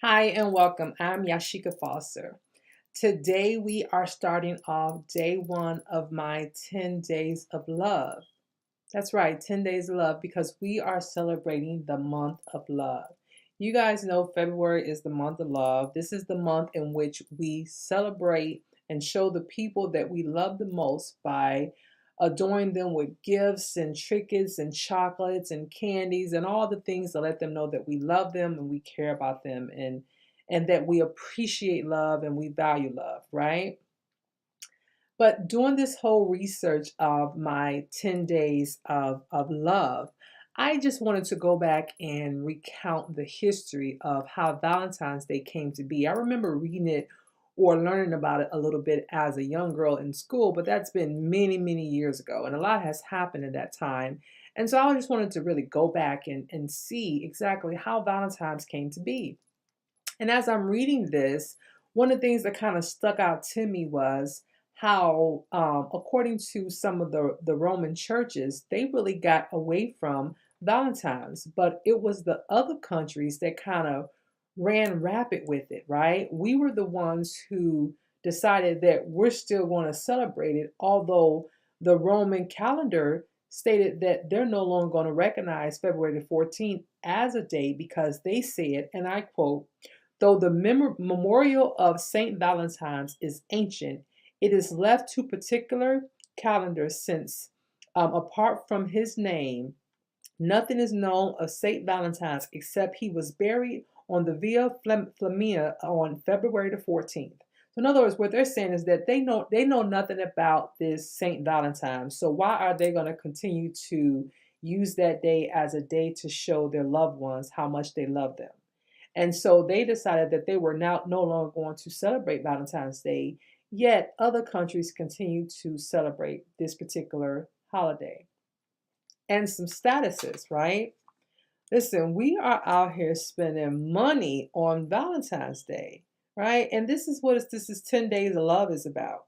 Hi and welcome. I'm Yasheka Foster. Today we are starting off day one of my 10 days of love. That's right, 10 days of love because we are celebrating the month of love. You guys know February is the month of love. This is the month in which we celebrate and show the people that we love the most by adoring them with gifts and trinkets and chocolates and candies and all the things to let them know that we love them and we care about them and that we appreciate love and we value love, right? But doing this whole research of my 10 days of love, I just wanted to go back and recount the history of how Valentine's Day came to be. I remember reading it or learning about it a little bit as a young girl in school, but that's been many, many years ago, and a lot has happened at that time. And so I just wanted to really go back and see exactly how Valentine's came to be. And as I'm reading this, one of the things that kind of stuck out to me was how, according to some of the Roman churches, they really got away from Valentine's, but it was the other countries that kind of ran rapid with it, right? We were the ones who decided that we're still going to celebrate it, although the Roman calendar stated that they're no longer going to recognize February the 14th as a day because they said, and I quote, though the memorial of Saint Valentine's is ancient, it is left to particular calendars since, apart from his name, nothing is known of Saint Valentine's except he was buried on the Via Flaminia on February the 14th. So in other words, what they're saying is that they know nothing about this Saint Valentine. So why are they going to continue to use that day as a day to show their loved ones how much they love them? And so they decided that they were now no longer going to celebrate Valentine's Day, yet other countries continue to celebrate this particular holiday. And some statuses, right? Listen, we are out here spending money on Valentine's Day, right? And this is what this is 10 days of love is about.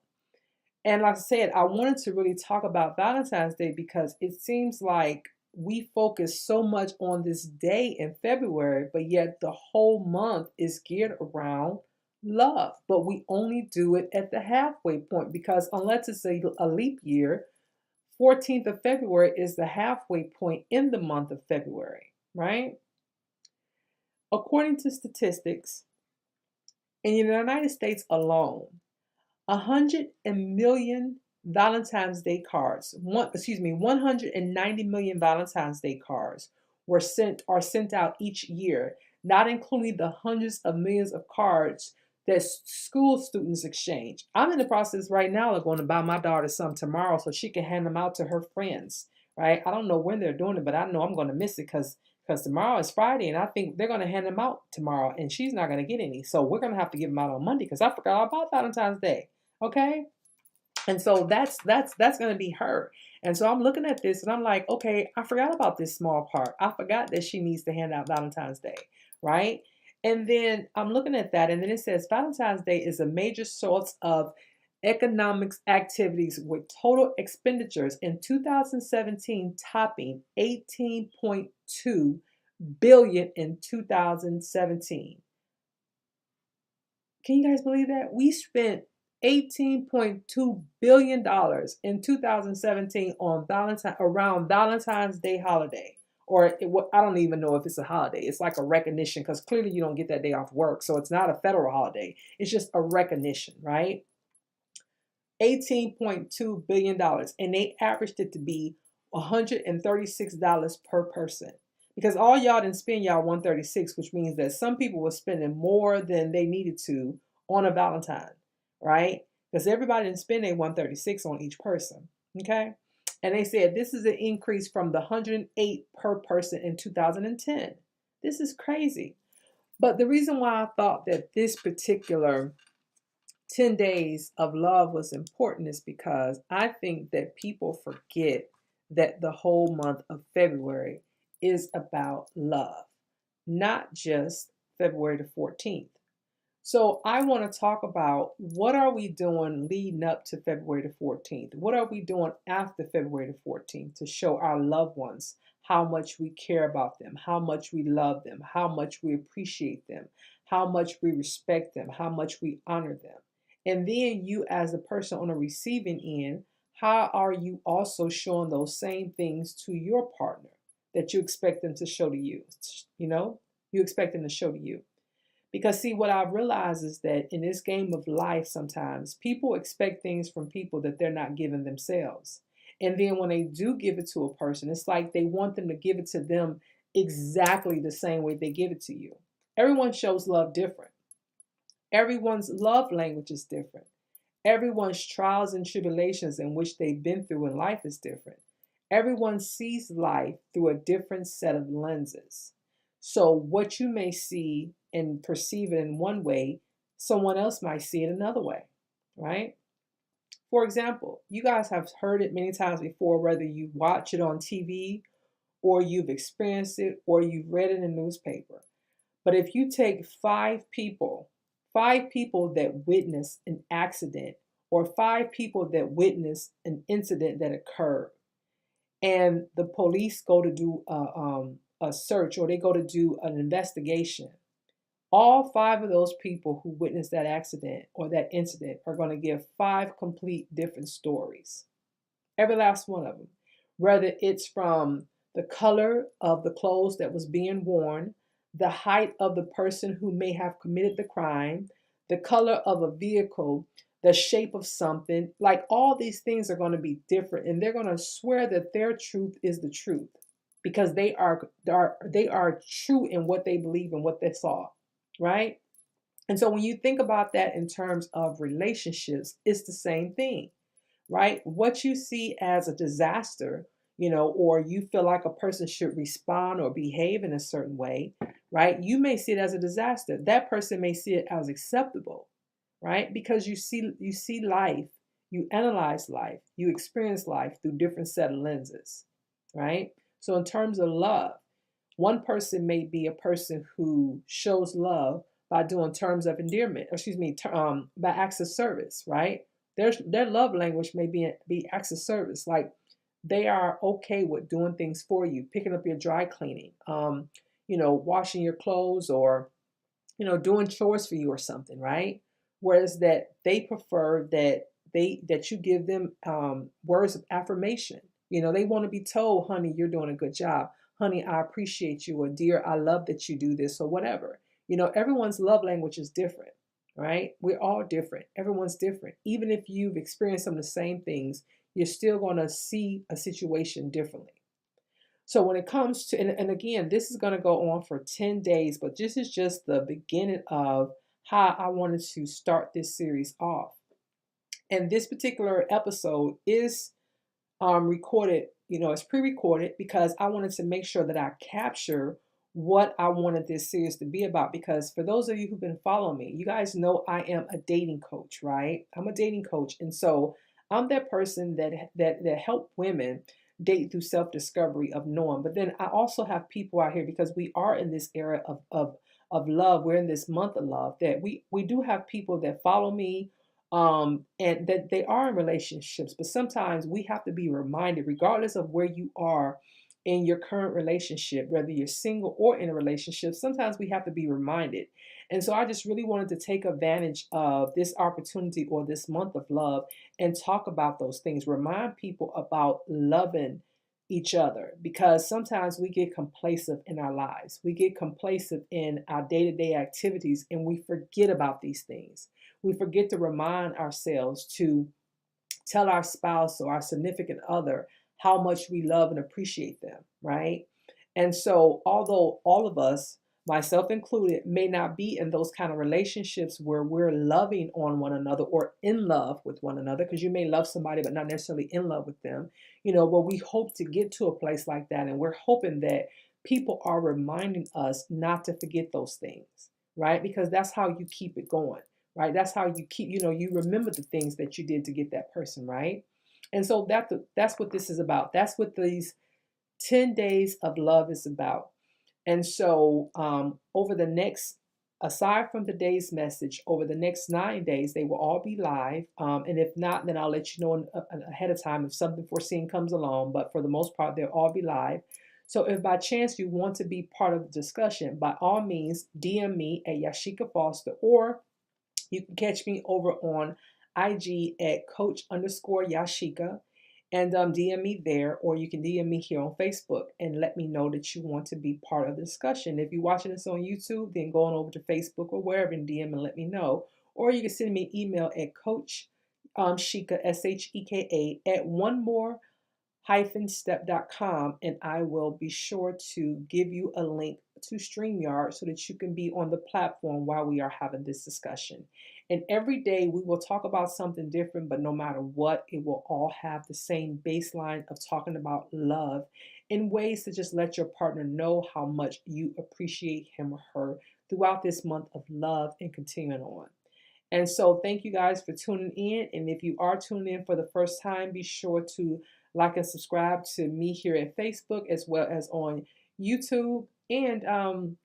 And like I said, I wanted to really talk about Valentine's Day because it seems like we focus so much on this day in February, but yet the whole month is geared around love. But we only do it at the halfway point because unless it's a leap year, 14th of February is the halfway point in the month of February, right? According to statistics, in the United States alone, 100 million Valentine's Day cards, 190 million Valentine's Day cards are sent out each year, not including the hundreds of millions of cards that school students exchange. I'm in the process right now of going to buy my daughter some tomorrow so she can hand them out to her friends. Right? I don't know when they're doing it, but I know I'm going to miss it because tomorrow is Friday, and I think they're going to hand them out tomorrow, and she's not going to get any. So we're going to have to give them out on Monday because I forgot all about Valentine's Day. Okay, and so that's going to be her. And so I'm looking at this and I'm like, okay, I forgot about this small part. I forgot that she needs to hand out Valentine's Day, right? And then I'm looking at that, and then it says Valentine's Day is a major source of economics activities with total expenditures in 2017 topping 18.2 billion in 2017. Can you guys believe that? We spent $18.2 billion in 2017 on around Valentine's Day holiday. I don't even know if it's a holiday. It's like a recognition because clearly you don't get that day off work. So it's not a federal holiday. It's just a recognition, right? $18.2 billion. And they averaged it to be $136 per person. Because all y'all didn't spend y'all 136, which means that some people were spending more than they needed to on a Valentine, right? Because everybody didn't spend their 136 on each person. Okay. And they said this is an increase from the 108 per person in 2010. This is crazy. But the reason why I thought that this particular 10 days of love was important is because I think that people forget that the whole month of February is about love, not just February the 14th. So I want to talk about what are we doing leading up to February the 14th? What are we doing after February the 14th to show our loved ones how much we care about them, how much we love them, how much we appreciate them, how much we respect them, how much we honor them. And then you, as a person on the receiving end, how are you also showing those same things to your partner that you expect them to show to you? You know, you expect them to show to you. Because, see, what I've realized is that in this game of life, sometimes people expect things from people that they're not giving themselves. And then when they do give it to a person, it's like they want them to give it to them exactly the same way they give it to you. Everyone shows love different. Everyone's love language is different. Everyone's trials and tribulations in which they've been through in life is different. Everyone sees life through a different set of lenses. So, what you may see and perceive it in one way, someone else might see it another way, right? For example, you guys have heard it many times before, whether you watch it on TV or you've experienced it or you've read it in a newspaper. But if you take five people that witness an accident or five people that witness an incident that occurred, and the police go to do a search or they go to do an investigation, all five of those people who witnessed that accident or that incident are going to give five complete different stories. Every last one of them. Whether it's from the color of the clothes that was being worn, the height of the person who may have committed the crime, the color of a vehicle, the shape of something, like all these things are going to be different, and they're going to swear that their truth is the truth because they are true in what they believe and what they saw, right? And so when you think about that in terms of relationships, it's the same thing, right? What you see as a disaster, or you feel like a person should respond or behave in a certain way, right? You may see it as a disaster. That person may see it as acceptable, right? Because you see life, you analyze life, you experience life through different set of lenses, right? So in terms of love, one person may be a person who shows love by doing terms of endearment, or excuse me, by acts of service, right? Their love language may be acts of service. Like they are okay with doing things for you, picking up your dry cleaning, washing your clothes, or doing chores for you or something, right? Whereas that they prefer that you give them words of affirmation. They want to be told, honey, you're doing a good job. Honey, I appreciate you. Or dear, I love that you do this, or whatever. Everyone's love language is different, right? We're all different. Everyone's different. Even if you've experienced some of the same things, you're still going to see a situation differently. So when it comes to, and again, this is going to go on for 10 days, but this is just the beginning of how I wanted to start this series off. And this particular episode is recorded, it's pre-recorded because I wanted to make sure that I capture what I wanted this series to be about. Because for those of you who've been following me, you guys know I am a dating coach, right? I'm a dating coach. And so I'm that person that help women date through self-discovery of knowing. But then I also have people out here, because we are in this era of love. We're in this month of love, that we do have people that follow me, and that they are in relationships. But sometimes we have to be reminded, regardless of where you are in your current relationship, whether you're single or in a relationship, sometimes we have to be reminded. And so I just really wanted to take advantage of this opportunity or this month of love and talk about those things, remind people about loving each other, because sometimes we get complacent in our lives. We get complacent in our day-to-day activities and we forget about these things. We forget to remind ourselves to tell our spouse or our significant other how much we love and appreciate them, right? And so, although all of us, myself included, may not be in those kind of relationships where we're loving on one another or in love with one another, because you may love somebody but not necessarily in love with them, but we hope to get to a place like that. And we're hoping that people are reminding us not to forget those things, right? Because that's how you keep it going, right? That's how you keep, you remember the things that you did to get that person, right? And so that's what this is about. That's what these 10 days of love is about. And so over the next, aside from today's message, over the next 9 days, they will all be live. And if not, then I'll let you know ahead of time if something foreseen comes along. But for the most part, they'll all be live. So if by chance you want to be part of the discussion, by all means, DM me at Yasheka Foster, or you can catch me over on IG at coach_Yasheka and DM me there, or you can DM me here on Facebook and let me know that you want to be part of the discussion. If you're watching this on YouTube, then go on over to Facebook or wherever and DM and let me know. Or you can send me an email at Coach Sheka, SHEKA, at one more step.com, and I will be sure to give you a link to StreamYard so that you can be on the platform while we are having this discussion. And every day we will talk about something different, but no matter what, it will all have the same baseline of talking about love in ways to just let your partner know how much you appreciate him or her throughout this month of love and continuing on. And so thank you guys for tuning in. And if you are tuning in for the first time, be sure to like and subscribe to me here at Facebook as well as on YouTube. And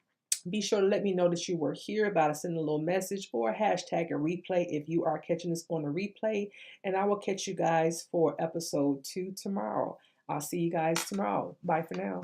be sure to let me know that you were here by sending a little message or hashtag a replay if you are catching this on a replay. And I will catch you guys for episode 2 tomorrow. I'll see you guys tomorrow. Bye for now.